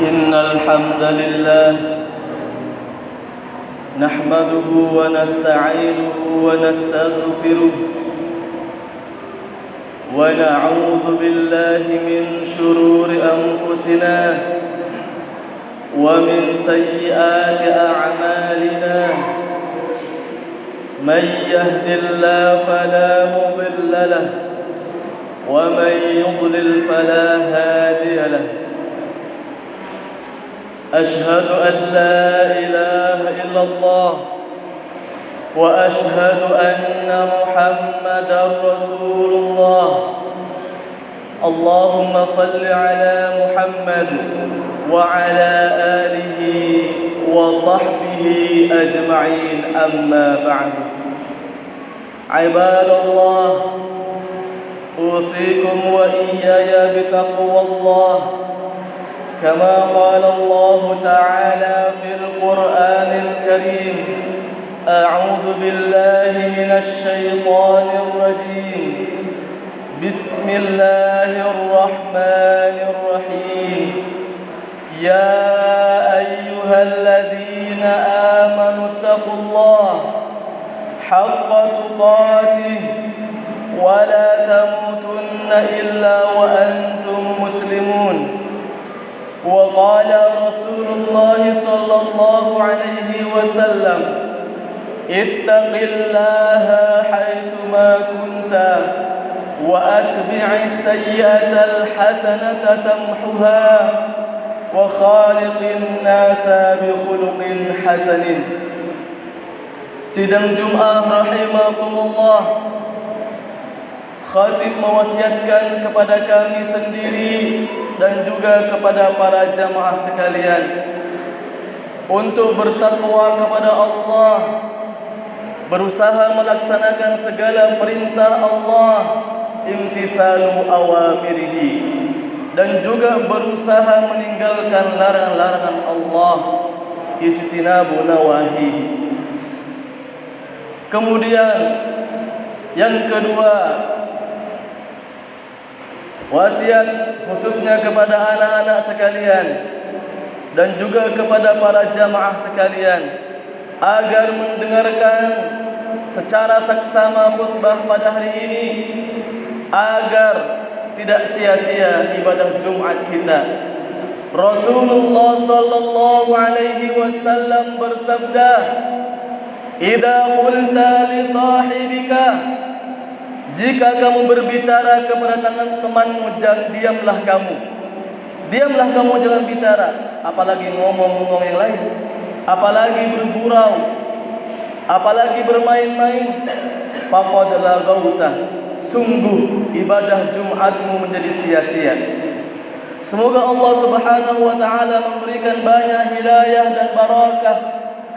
إن الحمد لله نحمده ونستعينه ونستغفره ونعوذ بالله من شرور أنفسنا ومن سيئات أعمالنا من يهد الله فلا مضل له ومن يضلل فلا هادي له أشهد أن لا إله إلا الله وأشهد أن محمدا رسول الله اللهم صل على محمد وعلى آله وصحبه أجمعين أما بعد عباد الله أوصيكم وإياي بتقوى الله كما قال الله تعالى في القرآن الكريم أعوذ بالله من الشيطان الرجيم بسم الله الرحمن الرحيم يا أيها الذين آمنوا اتقوا الله حق تقاته ولا تموتن إلا وأنتم مسلمون وقال رسول الله صلى الله عليه وسلم اتق الله حيثما كنت وأتبع السيئة الحسنة تمحها وخالق الناس بخلق حسن. Sidang Jumat rahimakumullah, khatib mewasiatkan kepada kami sendiri dan juga kepada para jamaah sekalian untuk bertakwa kepada Allah, berusaha melaksanakan segala perintah Allah, imtithalu awamirihi, dan juga berusaha meninggalkan larangan-larangan Allah, ijtinabu nawahihi. Kemudian yang kedua, wasiat khususnya kepada anak-anak sekalian dan juga kepada para jamaah sekalian agar mendengarkan secara saksama khutbah pada hari ini agar tidak sia-sia ibadah Jumat kita. Rasulullah sallallahu alaihi wasallam bersabda, "Idza qulta li sahibika," jika kamu berbicara kepada temanmu, diamlah kamu. Diamlah kamu, jangan bicara, apalagi ngomong-ngomong yang lain, apalagi bergurau, apalagi bermain-main. Faqad laghauta, sungguh ibadah Jumatmu menjadi sia-sia. Semoga Allah Subhanahu wa taala memberikan banyak hidayah dan barakah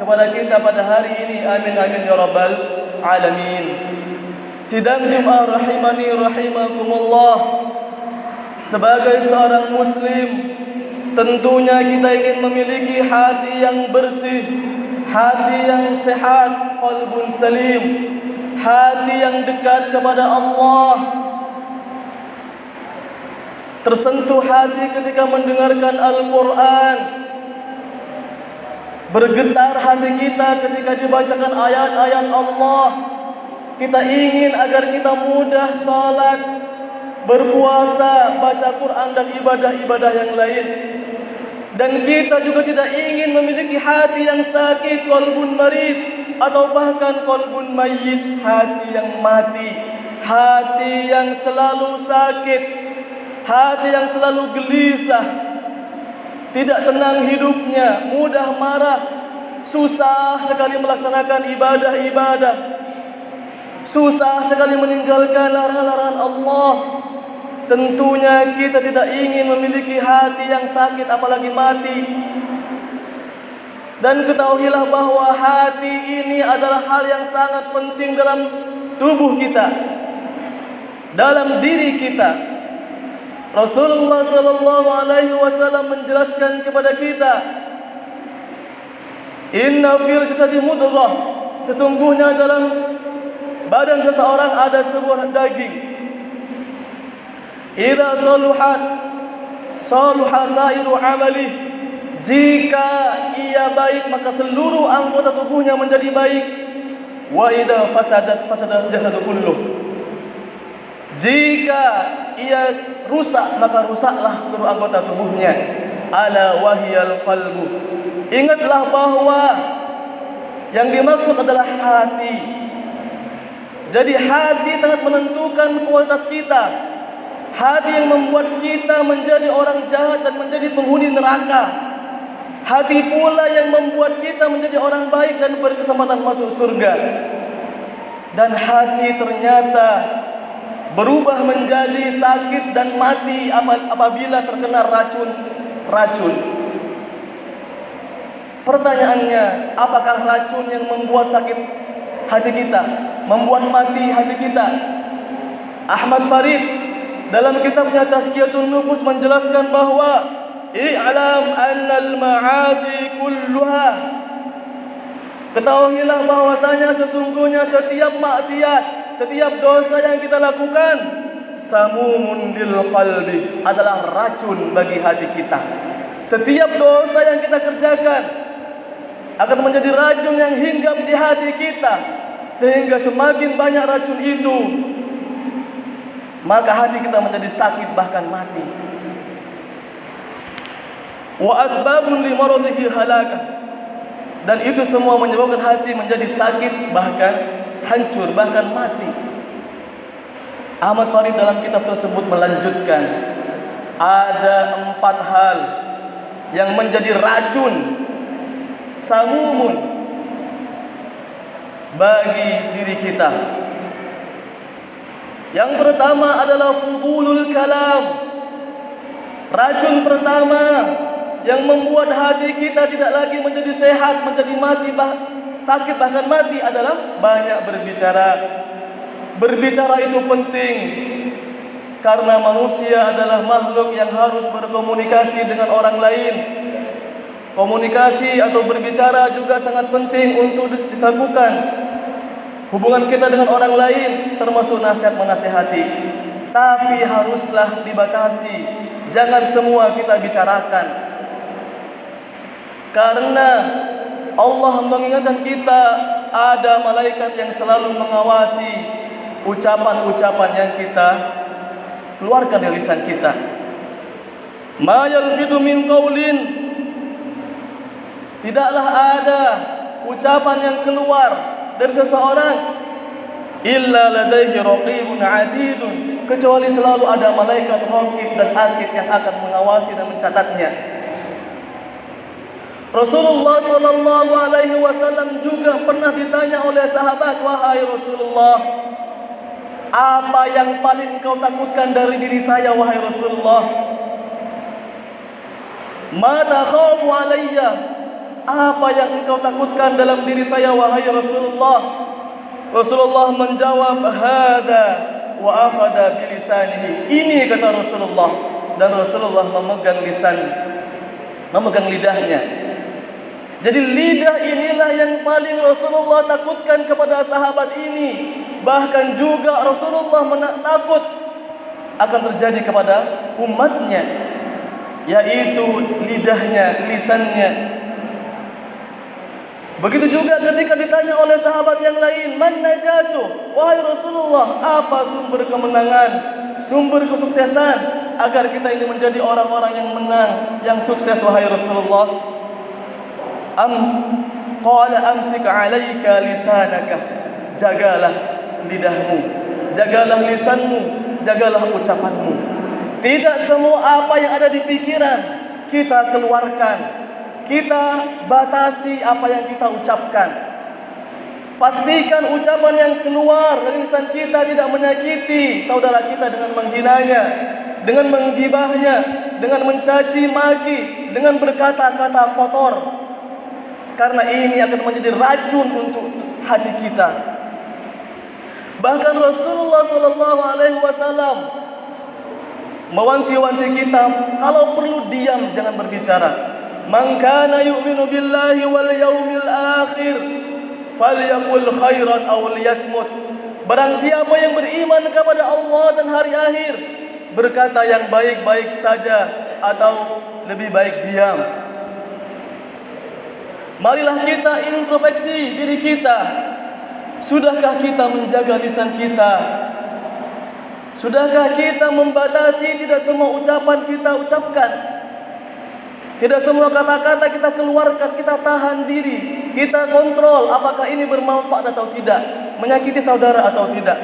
kepada kita pada hari ini. Amin amin ya rabbal alamin. Sidang Jumat rahimani rahimakumullah, sebagai seorang muslim tentunya kita ingin memiliki hati yang bersih, hati yang sehat, qalbun salim, hati yang dekat kepada Allah. Tersentuh hati ketika mendengarkan Al-Quran, bergetar hati kita ketika dibacakan ayat-ayat Allah. Kita ingin agar kita mudah salat, berpuasa, baca Quran dan ibadah-ibadah yang lain. Dan kita juga tidak ingin memiliki hati yang sakit, qalbun marid, atau bahkan qalbun mayyit, hati yang mati, hati yang selalu sakit, hati yang selalu gelisah, tidak tenang hidupnya, mudah marah, susah sekali melaksanakan ibadah-ibadah, susah sekali meninggalkan larangan-larangan Allah. Tentunya kita tidak ingin memiliki hati yang sakit apalagi mati. Dan ketahuilah bahwa hati ini adalah hal yang sangat penting dalam tubuh kita, dalam diri kita. Rasulullah sallallahu alaihi wasallam menjelaskan kepada kita, inna fil jasadi mudghah, sesungguhnya dalam badan seseorang ada sebuah daging. Idza saluhat saluha sairu amali, Jika ia baik, maka seluruh anggota tubuhnya menjadi baik. Wa idza fasadat fasada jasadu kulluh. Jika ia rusak, maka rusaklah seluruh anggota tubuhnya. Ala wahiyal qalbu. Ingatlah bahwa yang dimaksud adalah hati. Jadi hati sangat menentukan kualitas kita. Hati yang membuat kita menjadi orang jahat dan menjadi penghuni neraka. Hati pula yang membuat kita menjadi orang baik dan berkesempatan masuk surga. Dan hati ternyata berubah menjadi sakit dan mati apabila terkena racun. Pertanyaannya, apakah racun yang membuat sakit hati kita, membuat mati hati kita? Ahmad Farid dalam kitabnya Tazkiyatun Nufus menjelaskan bahwa i'lam annal ma'asi kulluha, ketahuilah bahwasanya sesungguhnya setiap maksiat, setiap dosa yang kita lakukan, samumun lil qalbi, adalah racun bagi hati kita. Setiap dosa yang kita kerjakan akan menjadi racun yang hinggap di hati kita, sehingga semakin banyak racun itu, maka hati kita menjadi sakit bahkan mati. Wa asbabun li maradhihi halakah, dan itu semua menyebabkan hati menjadi sakit bahkan hancur bahkan mati. Ahmad Farid dalam kitab tersebut melanjutkan, ada 4 hal yang menjadi racun, samumun, bagi diri kita. Yang pertama adalah fudulul kalam. Racun pertama yang membuat hati kita tidak lagi menjadi sehat, menjadi mati, sakit bahkan mati adalah banyak berbicara. Berbicara itu penting karena manusia adalah makhluk yang harus berkomunikasi dengan orang lain. Komunikasi atau berbicara juga sangat penting untuk dilakukan. Hubungan kita dengan orang lain termasuk nasihat menasihati, tapi haruslah dibatasi. Jangan semua kita bicarakan. Karena Allah mengingatkan kita, ada malaikat yang selalu mengawasi ucapan-ucapan yang kita keluarkan dari lisan kita. Ma yalfidu min qaulin, tidaklah ada ucapan yang keluar dari seseorang illa ladaihi raqibun atidun, kecuali selalu ada malaikat raqib dan atid yang akan mengawasi dan mencatatnya. Rasulullah sallallahu alaihi wasallam juga pernah ditanya oleh sahabat, wahai Rasulullah, apa yang paling engkau takutkan dari diri saya wahai Rasulullah? Ma takhafu alayya, apa yang engkau takutkan dalam diri saya wahai Rasulullah? Rasulullah menjawab, hada wa akhadha bilisanihi, ini kata Rasulullah, dan Rasulullah memegang lidahnya. Jadi lidah inilah yang paling Rasulullah takutkan kepada sahabat ini. Bahkan juga Rasulullah takut akan terjadi kepada umatnya, yaitu lidahnya, lisannya. Begitu juga ketika ditanya oleh sahabat yang lain, man najatu, wahai Rasulullah, apa sumber kemenangan, sumber kesuksesan agar kita ini menjadi orang-orang yang menang, yang sukses wahai Rasulullah? Qala amsik 'alaika lisanaka, jagalah lidahmu, jagalah lisanmu, jagalah ucapanmu. Tidak semua apa yang ada di pikiran kita keluarkan, kita batasi apa yang kita ucapkan. Pastikan ucapan yang keluar dari lisan kita tidak menyakiti saudara kita dengan menghinanya, dengan menggibahnya, dengan mencaci maki, dengan berkata-kata kotor. Karena ini akan menjadi racun untuk hati kita. Bahkan Rasulullah SAW mewanti-wanti kita, kalau perlu diam, jangan berbicara. Man kana yu'minu billahi wal yaumil akhir falyaqul khairan aw liyasmut. Barang siapa yang beriman kepada Allah dan hari akhir, berkata yang baik-baik saja atau lebih baik diam. Marilah kita introspeksi diri kita. Sudahkah kita menjaga lisan kita? Sudahkah kita membatasi tidak semua ucapan kita ucapkan? Tidak semua kata-kata kita keluarkan, kita tahan diri. Kita kontrol apakah ini bermanfaat atau tidak, menyakiti saudara atau tidak.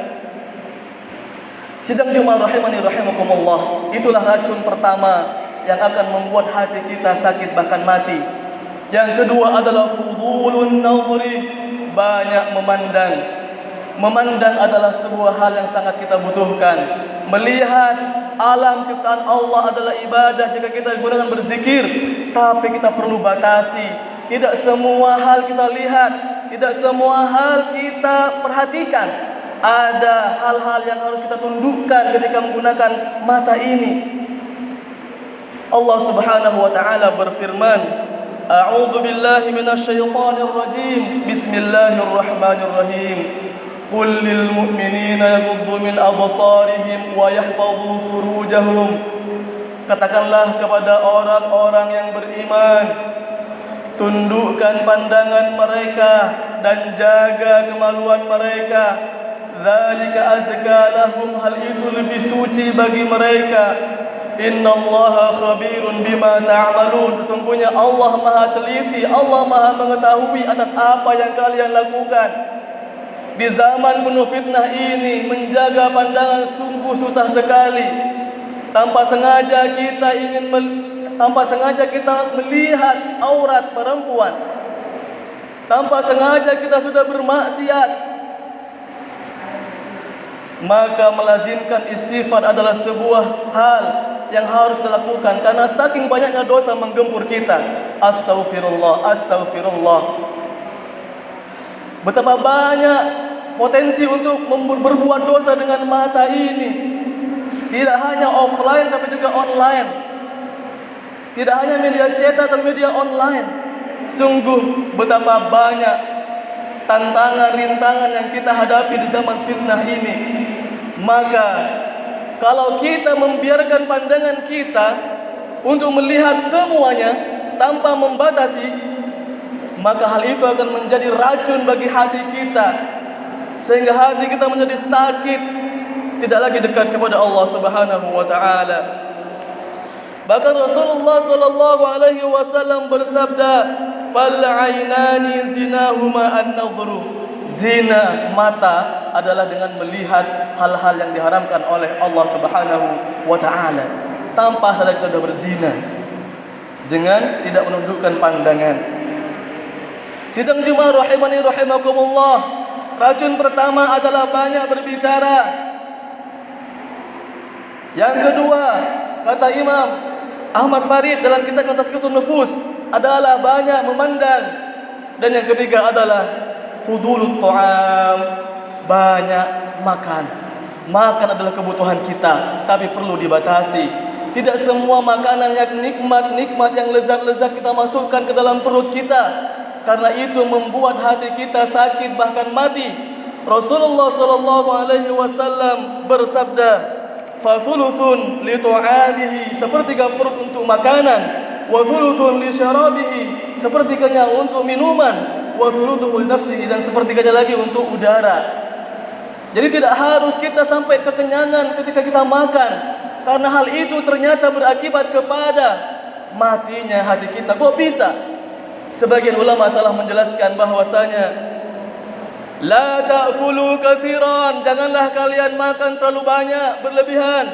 Sidang Jumat rahimani rahimakumullah, itulah racun pertama yang akan membuat hati kita sakit bahkan mati. Yang kedua adalah fudulun nazri, banyak memandang. Memandang adalah sebuah hal yang sangat kita butuhkan. Melihat alam ciptaan Allah adalah ibadah jika kita gunakan berzikir, tapi kita perlu batasi. Tidak semua hal kita lihat, tidak semua hal kita perhatikan. Ada hal-hal yang harus kita tundukkan ketika menggunakan mata ini. Allah Subhanahu wa taala berfirman, A'udzu billahi minasyaitonir rajim. Bismillahirrahmanirrahim. Qul lil mu'minina yaghuddu min absarihim wa yahfazu furujahum. Katakanlah kepada orang-orang yang beriman, tundukkan pandangan mereka dan jaga kemaluan mereka. Dzalika azka lahum, hal itu lebih suci bagi mereka. Innallaha khabirun bima ta'malun. Sesungguhnya Allah Maha teliti, Allah Maha mengetahui atas apa yang kalian lakukan. Di zaman penuh fitnah ini, menjaga pandangan sungguh susah sekali. Tanpa sengaja kita melihat aurat perempuan. Tanpa sengaja kita sudah bermaksiat. Maka melazimkan istighfar adalah sebuah hal yang harus kita lakukan, karena saking banyaknya dosa menggempur kita. Astaghfirullah, astaghfirullah. Betapa banyak potensi untuk berbuat dosa dengan mata ini. Tidak hanya offline tapi juga online. Tidak hanya media cetak atau media online. Sungguh betapa banyak tantangan, rintangan yang kita hadapi di zaman fitnah ini. Maka kalau kita membiarkan pandangan kita untuk melihat semuanya tanpa membatasi, maka hal itu akan menjadi racun bagi hati kita, sehingga hati kita menjadi sakit, tidak lagi dekat kepada Allah Subhanahu wa taala. Bahkan Rasulullah sallallahu alaihi wasallam bersabda, "Fal 'ainani zinahuma an-nadhru." Zina mata adalah dengan melihat hal-hal yang diharamkan oleh Allah Subhanahu wa taala. Tanpa sadar kita sudah berzina dengan tidak menundukkan pandangan. Sidang Jumat rahimani rahimakumullah, racun pertama adalah banyak berbicara. Yang kedua, kata Imam Ahmad Farid dalam kitab Tazkiyatun Nufus, adalah banyak memandang. Dan yang ketiga adalah fudulut ta'am, banyak makan. Makan adalah kebutuhan kita, tapi perlu dibatasi. Tidak semua makanan yang nikmat-nikmat, yang lezat-lezat kita masukkan ke dalam perut kita, karena itu membuat hati kita sakit bahkan mati. Rasulullah sallallahu alaihi wasallam bersabda, fa thuluthun li ta'amihi, sepertiga perut untuk makanan, wa thuluthun li syarabihi, sepertiganya untuk minuman, wa thuluthuhu li nafsihi, dan sepertiganya lagi untuk udara. Jadi tidak harus kita sampai kekenyangan ketika kita makan, karena hal itu ternyata berakibat kepada matinya hati kita. Kok bisa? Sebagian ulama salah menjelaskan bahwasanya la ta'kulu katsiran, janganlah kalian makan terlalu banyak, berlebihan.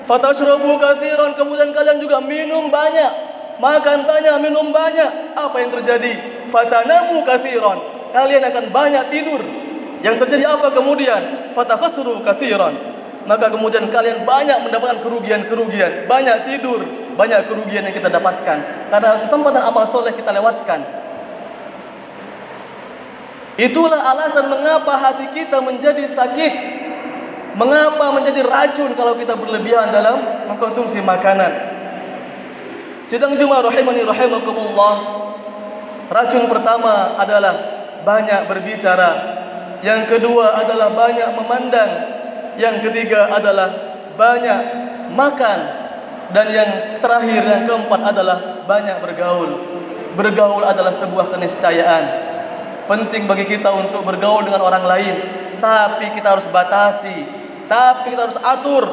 Fatashrabu katsiran, kemudian kalian juga minum banyak, makan banyak, minum banyak. Apa yang terjadi? Fatanamu katsiran, kalian akan banyak tidur. Yang terjadi apa kemudian? Fatakhasuru katsiran, maka kemudian kalian banyak mendapatkan kerugian-kerugian. Banyak tidur, banyak kerugian yang kita dapatkan karena kesempatan amal soleh kita lewatkan. Itulah alasan mengapa hati kita menjadi sakit, mengapa menjadi racun kalau kita berlebihan dalam mengkonsumsi makanan. Sidang Jumat rahimani rahimakumullah, racun pertama adalah banyak berbicara. Yang kedua adalah banyak memandang. Yang ketiga adalah banyak makan. Dan yang terakhir, yang keempat adalah banyak bergaul. bergaul adalah sebuah keniscayaan. Penting bagi kita untuk bergaul dengan orang lain, tapi kita harus batasi, tapi kita harus atur.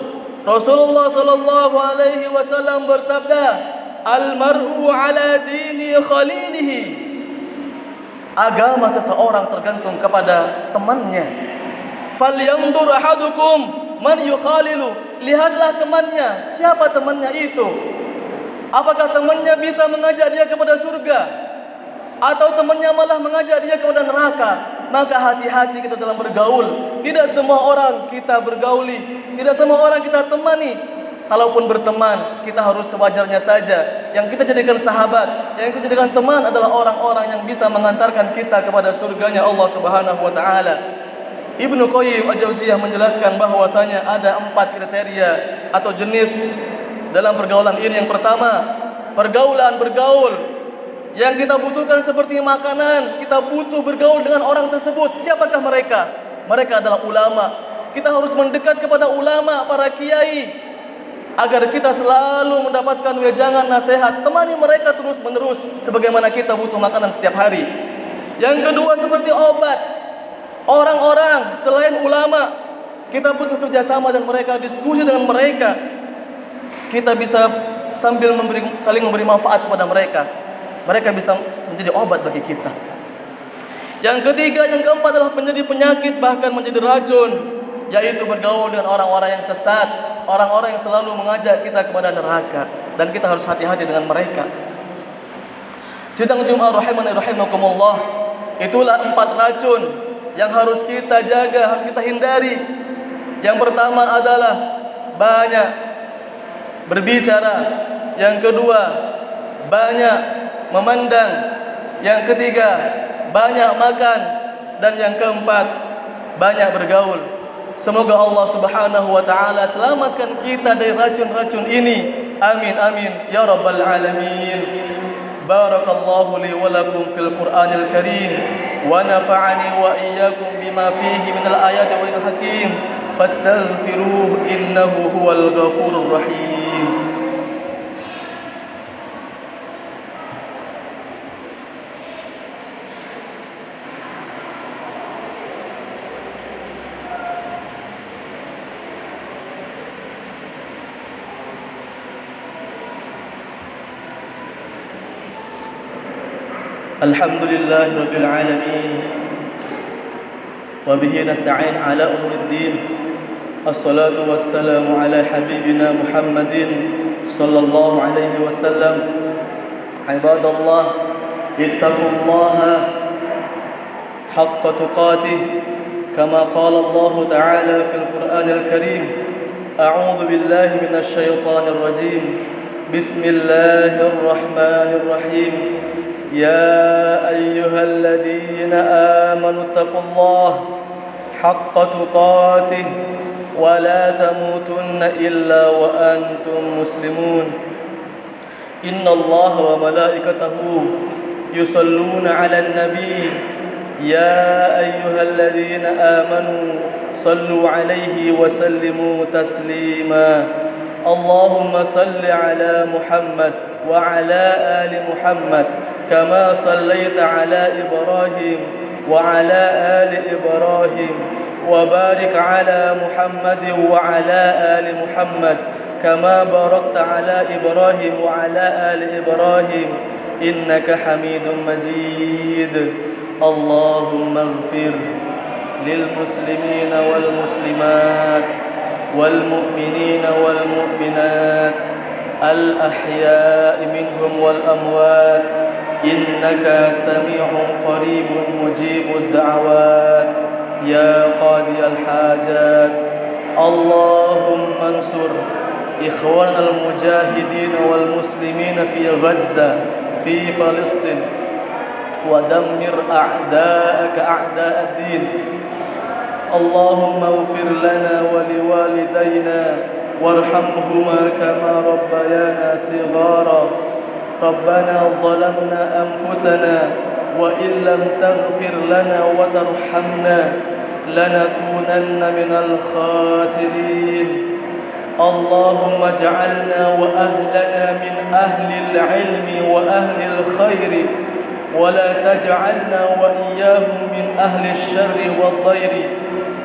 Rasulullah sallallahu alaihi wasallam bersabda, "Al-mar'u ala dini khalilihi." Agama seseorang tergantung kepada temannya. "Falyanzur ahadukum man yukhalilu." Lihatlah temannya, siapa temannya itu? Apakah temannya bisa mengajak dia kepada surga, atau temannya malah mengajak dia kepada neraka? Maka hati-hati kita dalam bergaul. Tidak semua orang kita bergauli, tidak semua orang kita temani. Kalaupun berteman, kita harus sewajarnya saja. Yang kita jadikan sahabat, yang kita jadikan teman adalah orang-orang yang bisa mengantarkan kita kepada surganya Allah Subhanahu wa taala. Ibnu Qayyim Al-Jauziyah menjelaskan bahwasanya ada 4 kriteria atau jenis dalam pergaulan ini. Yang pertama, pergaulan bergaul yang kita butuhkan seperti makanan. Kita butuh bergaul dengan orang tersebut. Siapakah mereka? Mereka adalah ulama. Kita harus mendekat kepada ulama, para kiai, agar kita selalu mendapatkan wejangan nasihat. Temani mereka terus menerus, sebagaimana kita butuh makanan setiap hari. Yang kedua, seperti obat, orang-orang selain ulama, kita butuh kerjasama dengan mereka, diskusi dengan mereka. Kita bisa sambil saling memberi manfaat kepada mereka. Mereka bisa menjadi obat bagi kita. Yang ketiga, yang keempat adalah menjadi penyakit, bahkan menjadi racun, yaitu bergaul dengan orang-orang yang sesat, orang-orang yang selalu mengajak kita kepada neraka, dan kita harus hati-hati dengan mereka. Sidang Jumat rahimani rahimakumullah, itulah 4 racun yang harus kita jaga, harus kita hindari. Yang pertama adalah banyak berbicara. Yang kedua, banyak memandang. Yang ketiga, banyak makan. Dan yang keempat, banyak bergaul. Semoga Allah Subhanahu wa taala selamatkan kita dari racun-racun ini. Amin amin ya rabbal alamin. Barakallahu li wa lakum fil Qur'anil Karim wa nafa'ani wa iyyakum bima fihi minal ayati wal hakim. Fastaghfiruhu innahu huwal ghafurur rahim. Alhamdulillah Rabbil Alamin, wa bihi nasta'in ala umuddin. Assalatu wassalamu ala habibina Muhammadin sallallahu alaihi wasallam. Ibadallah, ittaqullaha haqqa tuqatih, kama qala Allah ta'ala fil Qur'anil Karim. A'udzu billahi minasy syaithanir rajim. Bismillahirrahmanirrahim. يا أيها الذين آمنوا اتقوا الله حق تقاته ولا تموتن إلا وأنتم مسلمون إن الله وملائكته يصلون على النبي يا أيها الذين آمنوا صلوا عليه وسلموا تسليما اللهم صل على محمد وعلى آل محمد كما صليت على إبراهيم وعلى آل إبراهيم وبارك على محمد وعلى آل محمد كما باركت على إبراهيم وعلى آل إبراهيم إنك حميد مجيد اللهم اغفر للمسلمين والمسلمات والمؤمنين والمؤمنات الأحياء منهم والأموات إنك سميع قريب مجيب الدعوات يا قاضي الحاجات اللهم انصر إخواننا المجاهدين والمسلمين في غزة في فلسطين ودمر أعداءك أعداء الدين اللهم اغفر لنا ولوالدينا وارحمهما كما ربيانا صغارا ربنا ظلمنا أنفسنا وإن لم تغفر لنا وترحمنا لنكونن من الخاسرين اللهم اجعلنا وأهلنا من أهل العلم وأهل الخير، ولا تجعلنا وإياهم من أهل الشر والضير.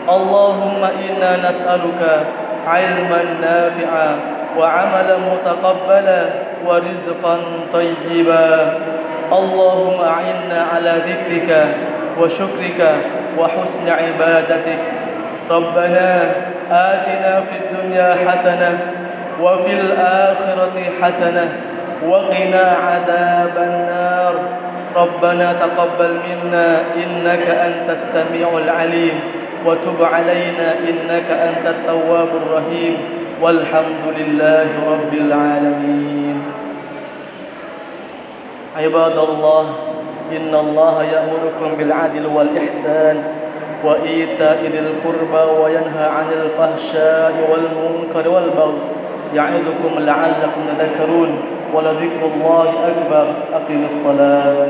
اللهم إنا نسألك علما نافعا وعملا متقبلا ورزقا طيبا. اللهم أعنا على ذكرك وشكرك وحسن عبادتك. ربنا آتنا في الدنيا حسنة وفي الآخرة حسنة وقنا عذاب النار. ربنا تقبل منا إنك أنت السميع العليم، وتب علينا إنك أنت التواب الرحيم، والحمد لله رب العالمين. عباد الله، إن الله يأمركم بالعدل والإحسان وإيتاء ذي القربى وينهى عن الفحشاء والمنكر والبغي يعظكم لعلكم تذكرون. ولذكر الله أكبر. أقم الصلاة.